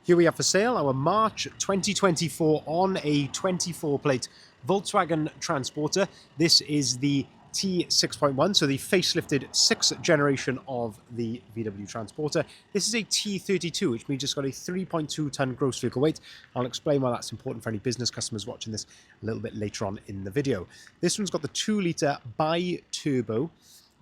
Here we have for sale our March 2024 on a 24 plate Volkswagen Transporter. This is the T6.1, so the facelifted 6th generation of the VW Transporter. This is a T32, which means it's got a 3.2 ton gross vehicle weight. I'll explain why that's important for any business customers watching this a little bit later on in the video. This one's got the 2-litre bi-turbo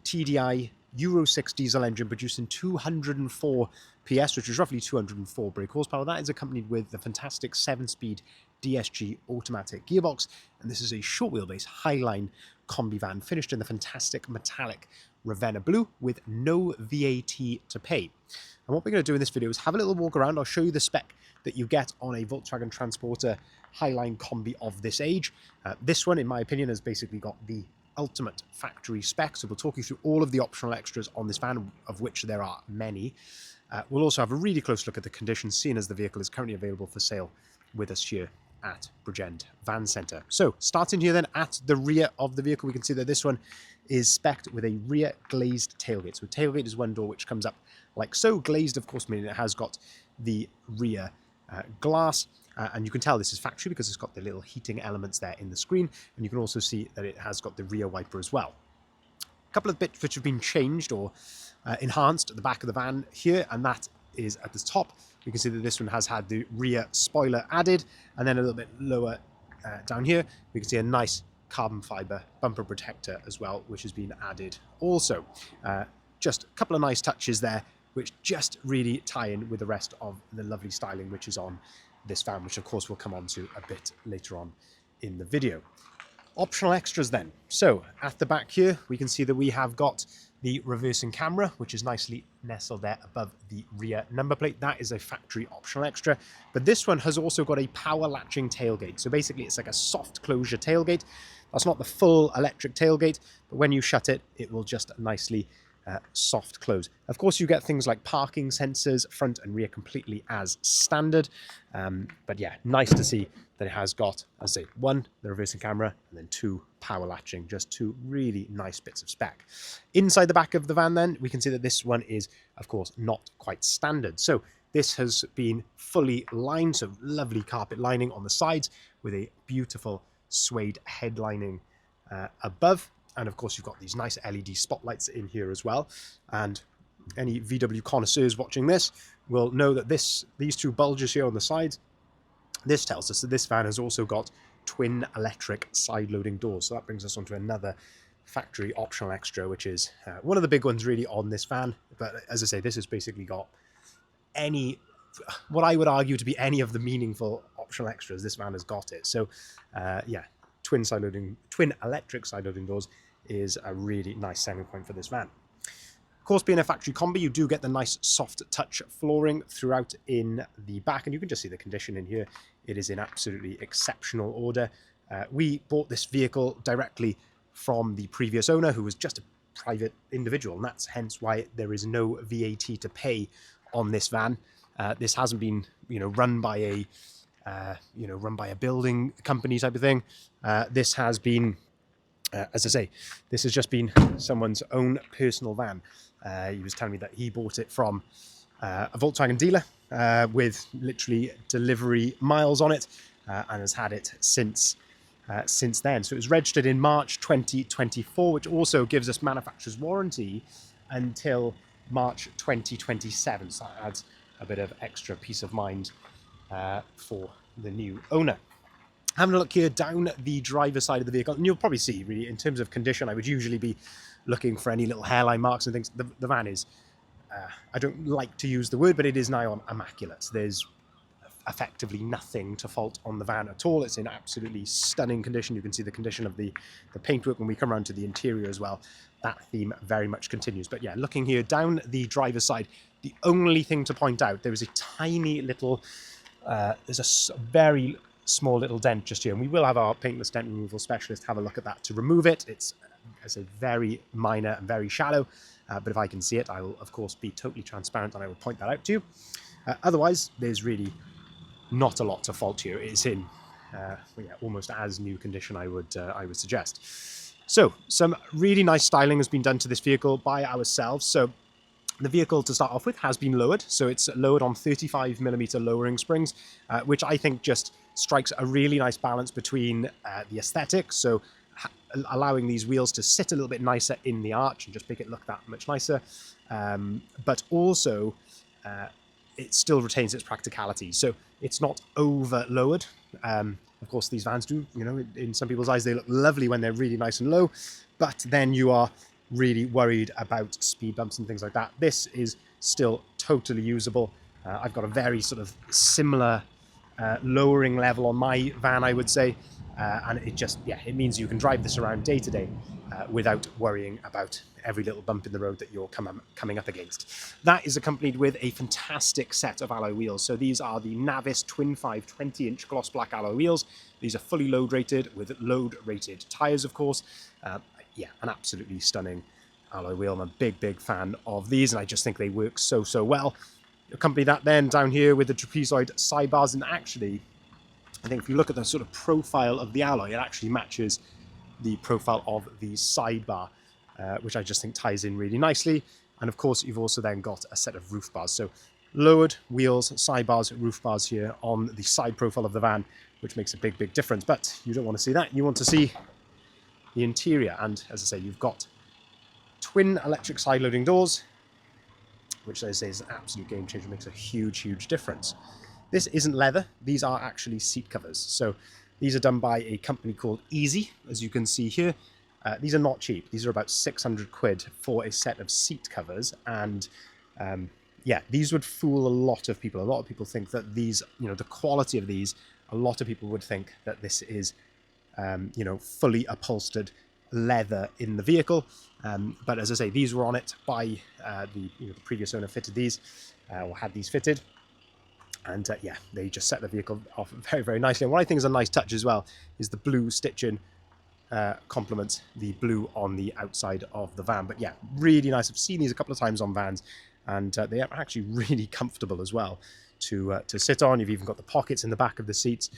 TDI Euro 6 diesel engine producing 204 PS, which is roughly 204 brake horsepower. That is accompanied with the fantastic 7-speed DSG automatic gearbox, and this is a short wheelbase Highline Kombi van finished in the fantastic metallic Ravenna blue with no VAT to pay. And what we're going to do in this video is have a little walk around. I'll show you the spec that you get on a Volkswagen Transporter Highline Kombi of this age. This one, in my opinion, has basically got the ultimate factory spec, so we'll talk you through all of the optional extras on this van, of which there are many. We'll also have a really close look at the condition, seeing as the vehicle is currently available for sale with us here at Bridgend Van Centre. So starting here then at the rear of the vehicle, we can see that this one is spec'd with a rear glazed tailgate. So tailgate is one door which comes up like so, glazed of course meaning it has got the rear glass, and you can tell this is factory because it's got the little heating elements there in the screen, and you can also see that it has got the rear wiper as well. A couple of bits which have been changed or enhanced at the back of the van here, and that is at the top. You can see that this one has had the rear spoiler added, and then a little bit lower down here we can see a nice carbon fiber bumper protector as well, which has been added also. Just a couple of nice touches there which just really tie in with the rest of the lovely styling which is on this van, which of course we'll come on to a bit later on in the video. Optional extras then. So at the back here we can see that we have got the reversing camera, which is nicely nestled there above the rear number plate. That is a factory optional extra, but this one has also got a power latching tailgate. So basically it's like a soft closure tailgate. That's not the full electric tailgate, but when you shut it, it will just nicely soft close. Of course you get things like parking sensors front and rear completely as standard, but yeah, nice to see that it has got, as I say, one, the reversing camera, and then two, power latching. Just two really nice bits of spec. Inside the back of the van then we can see that this one is of course not quite standard, so this has been fully lined, so lovely carpet lining on the sides with a beautiful suede headlining above. And of course you've got these nice LED spotlights in here as well. And any VW connoisseurs watching this will know that these two bulges here on the sides, this tells us that this van has also got twin electric side loading doors. So that brings us on to another factory optional extra, which is one of the big ones really on this van. But as I say, this has basically got what I would argue to be any of the meaningful optional extras. This van has got it. So yeah, twin electric side loading doors is a really nice selling point for this van. Of course, being a factory Kombi, you do get the nice soft touch flooring throughout in the back, and you can just see the condition in here. It is in absolutely exceptional order. We bought this vehicle directly from the previous owner, who was just a private individual, and that's hence why there is no VAT to pay on this van. This hasn't been, run by a building company type of thing. This has been, as I say, this has just been someone's own personal van. He was telling me that he bought it from a Volkswagen dealer with literally delivery miles on it, and has had it since then. So it was registered in March 2024, which also gives us manufacturer's warranty until March 2027. So that adds a bit of extra peace of mind for the new owner. Having a look here down the driver's side of the vehicle, and you'll probably see really in terms of condition, I would usually be looking for any little hairline marks and things. The van is, I don't like to use the word, but it is nigh on immaculate. There's effectively nothing to fault on the van at all. It's in absolutely stunning condition. You can see the condition of the paintwork when we come around to the interior as well. That theme very much continues. But yeah, looking here down the driver's side, the only thing to point out, there is a tiny little, there's a very small little dent just here, and we will have our paintless dent removal specialist have a look at that to remove it. It's, as I say, very minor and very shallow, but if I can see it, I will of course be totally transparent and I will point that out to you. Otherwise, there's really not a lot to fault here. It's in almost as new condition, I would suggest. So some really nice styling has been done to this vehicle by ourselves. So The vehicle, to start off with, has been lowered, so it's lowered on 35mm lowering springs, which I think just strikes a really nice balance between the aesthetics, so allowing these wheels to sit a little bit nicer in the arch and just make it look that much nicer, but also it still retains its practicality, so it's not over lowered. Of course, these vans do, you know, in some people's eyes, they look lovely when they're really nice and low, but then you are really worried about speed bumps and things like that. This is still totally usable. I've got a very sort of similar lowering level on my van, I would say, and it just, yeah, it means you can drive this around day to day without worrying about every little bump in the road that you're coming up against. That is accompanied with a fantastic set of alloy wheels. So these are the Navis Twin 5 20-inch gloss black alloy wheels. These are fully load rated with load rated tyres, of course. Yeah, an absolutely stunning alloy wheel. I'm a big fan of these, and I just think they work so well. Accompany that then down here with the trapezoid sidebars, and actually, I think if you look at the sort of profile of the alloy, it actually matches the profile of the sidebar, which I just think ties in really nicely. And of course, you've also then got a set of roof bars. So lowered wheels, sidebars, roof bars here on the side profile of the van, which makes a big difference. But you don't want to see that. You want to see the interior, and as I say, you've got twin electric side loading doors, which as I say is an absolute game changer, makes a huge difference. This isn't leather, these are actually seat covers. So these are done by a company called Easy, as you can see here. These are not cheap, these are about 600 quid for a set of seat covers, and yeah, these would fool a lot of people. A lot of people think that these, you know, the quality of these, a lot of people would think that this is you know, fully upholstered leather in the vehicle, but as I say, these were on it by the previous owner fitted these or had these fitted, and yeah, they just set the vehicle off very nicely. And what I think is a nice touch as well is the blue stitching complements the blue on the outside of the van. But yeah, really nice. I've seen these a couple of times on vans, and they are actually really comfortable as well to sit on. You've even got the pockets in the back of the seats.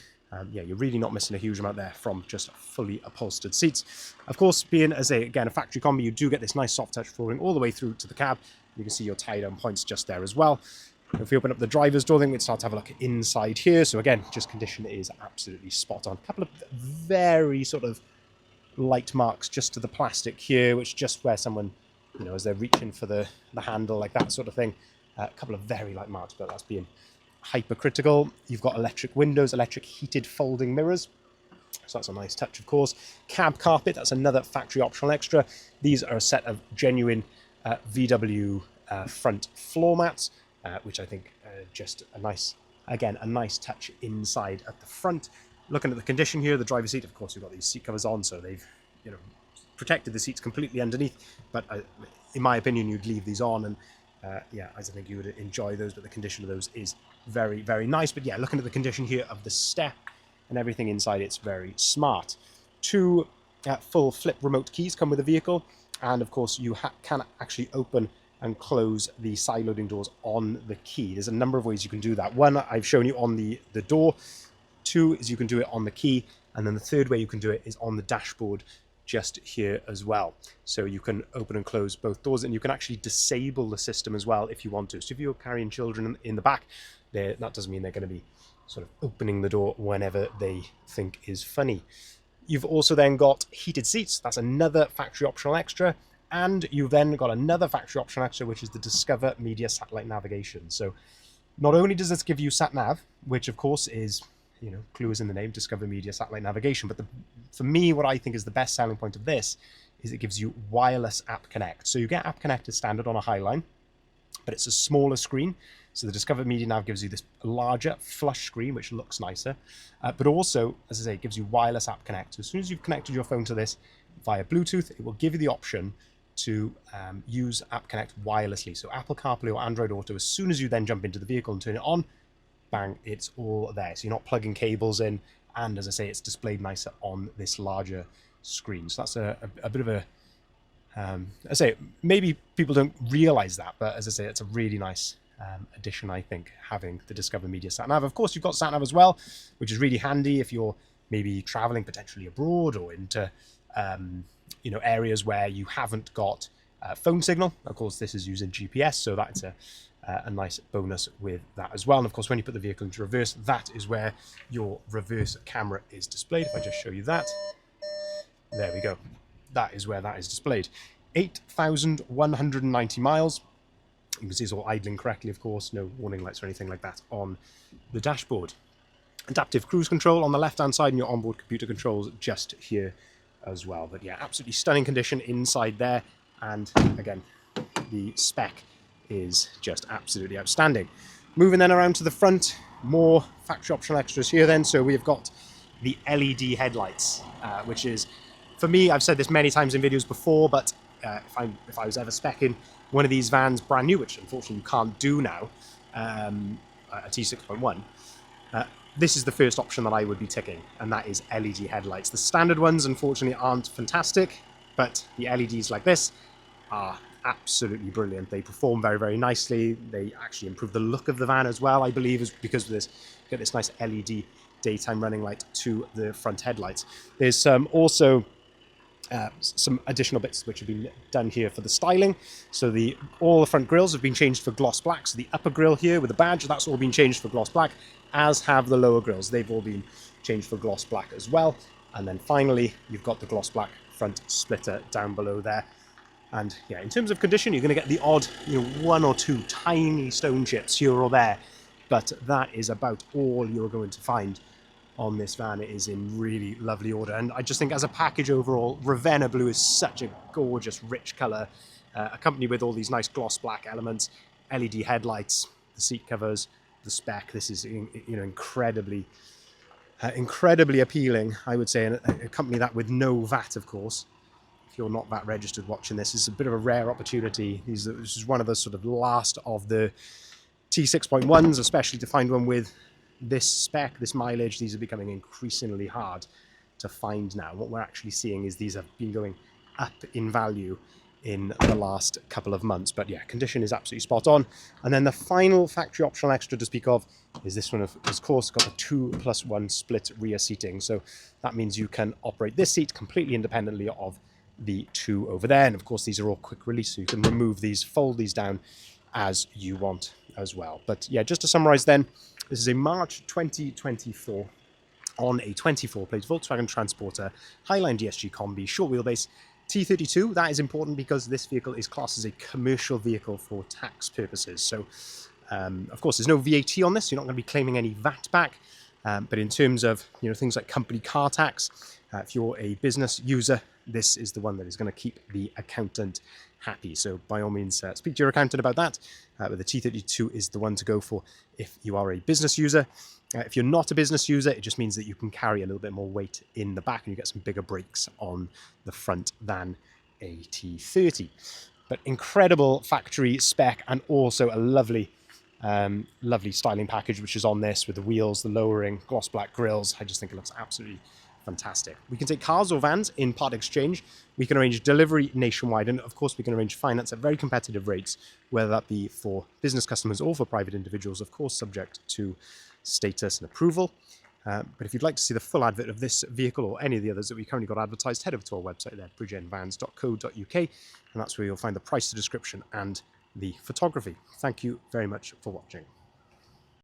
Yeah, you're really not missing a huge amount there from just fully upholstered seats. Of course, being as again a factory Kombi, you do get this nice soft touch flooring all the way through to the cab. You can see your tie down points just there as well. If we open up the driver's door, then we'd start to have a look inside here. So again, just condition is absolutely spot on. A couple of very sort of light marks just to the plastic here, which just where someone, you know, as they're reaching for the handle, like that sort of thing. A couple of very light marks, but that's being hypercritical. You've got electric windows, electric heated folding mirrors, so that's a nice touch, of course. Cab carpet, that's another factory optional extra. These are a set of genuine VW front floor mats, which I think just a nice, again, a nice touch inside at the front. Looking at the condition here, the driver's seat, of course, you've got these seat covers on, so they've, you know, protected the seats completely underneath, but in my opinion, you'd leave these on, and yeah, I think you would enjoy those, but the condition of those is very nice. But yeah, looking at the condition here of the step and everything inside, it's very smart. Two full flip remote keys come with the vehicle, and of course you can actually open and close the side loading doors on the key. There's a number of ways you can do that. One, I've shown you on the door. Two is you can do it on the key, and then the third way you can do it is on the dashboard just here as well. So you can open and close both doors, and you can actually disable the system as well if you want to. So if you're carrying children in the back, that doesn't mean they're going to be sort of opening the door whenever they think is funny. You've also then got heated seats. That's another factory optional extra. And you've then got another factory optional extra, which is the Discover Media Satellite Navigation. So not only does this give you sat nav, which of course is, you know, clue is in the name, Discover Media Satellite Navigation, but for me, what I think is the best selling point of this is it gives you wireless App Connect. So you get App Connect as standard on a Highline, but it's a smaller screen. So the Discover Media Nav gives you this larger flush screen, which looks nicer, but also, as I say, it gives you wireless App Connect. So as soon as you've connected your phone to this via Bluetooth, it will give you the option to use App Connect wirelessly. So Apple CarPlay or Android Auto, as soon as you then jump into the vehicle and turn it on, bang, it's all there. So you're not plugging cables in, and as I say, it's displayed nicer on this larger screen. So that's a bit of a, I say, maybe people don't realize that, but as I say, it's a really nice addition, I think, having the Discover Media Sat Nav. Of course, you've got Sat Nav as well, which is really handy if you're maybe traveling potentially abroad or into you know, areas where you haven't got phone signal. Of course, this is using GPS, so that's a nice bonus with that as well. And of course, when you put the vehicle into reverse, that is where your reverse camera is displayed. If I just show you that, there we go. That is where that is displayed. 8,190 miles. You can see it's all idling correctly, of course. No warning lights or anything like that on the dashboard. Adaptive cruise control on the left-hand side, and your onboard computer controls just here as well. But yeah, absolutely stunning condition inside there. And again, the spec is just absolutely outstanding. Moving then around to the front, more factory optional extras here then. So we've got the LED headlights, which is, for me, I've said this many times in videos before, but if I was ever speccing one of these vans brand new, which unfortunately you can't do now, a T6.1, this is the first option that I would be ticking, and that is LED headlights. The standard ones, unfortunately, aren't fantastic, but the LEDs like this are absolutely brilliant. They perform very, very nicely. They actually improve the look of the van as well, I believe, is because of this. You get this nice LED daytime running light to the front headlights. There's also some additional bits which have been done here for the styling. So all the front grills have been changed for gloss black. So the upper grill here with the badge, that's all been changed for gloss black, as have the lower grills. They've all been changed for gloss black as well. And then finally, you've got the gloss black front splitter down below there. And yeah, in terms of condition, you're going to get the odd, one or two tiny stone chips here or there, but that is about all you're going to find on this van. It is in really lovely order, and I just think as a package overall, Ravenna blue is such a gorgeous, rich colour, accompanied with all these nice gloss black elements, LED headlights, the seat covers, the spec. This is incredibly appealing, I would say, and accompany that with no VAT, of course. If you're not VAT registered watching this, it's a bit of a rare opportunity. This is one of the sort of last of the T6.1s, especially to find one with this spec, this mileage. These are becoming increasingly hard to find now. What we're actually seeing is these have been going up in value in the last couple of months. But yeah, condition is absolutely spot on. And then the final factory optional extra to speak of is this one, of course, got a 2+1 split rear seating. So that means you can operate this seat completely independently of the two over there. And of course, these are all quick release, so you can remove these, fold these down as you want as well. But yeah, just to summarize then, this is a March 2024 on a 24-plate Volkswagen Transporter Highline DSG Kombi, short wheelbase, T32. That is important because this vehicle is classed as a commercial vehicle for tax purposes. So, of course, there's no VAT on this. You're not going to be claiming any VAT back. But in terms of things like company car tax, if you're a business user, this is the one that is going to keep the accountant happy. So by all means, speak to your accountant about that. But the T32 is the one to go for if you are a business user. If you're not a business user, it just means that you can carry a little bit more weight in the back and you get some bigger brakes on the front than a T30. But incredible factory spec, and also a lovely styling package which is on this, with the wheels, the lowering, gloss black grills. I just think it looks absolutely fantastic. We can take cars or vans in part exchange. We can arrange delivery nationwide, and of course we can arrange finance at very competitive rates, whether that be for business customers or for private individuals, of course subject to status and approval. But if you'd like to see the full advert of this vehicle or any of the others that we currently got advertised, head over to our website there, bridgenvans.co.uk, and that's where you'll find the price, the description and the photography. Thank you very much for watching.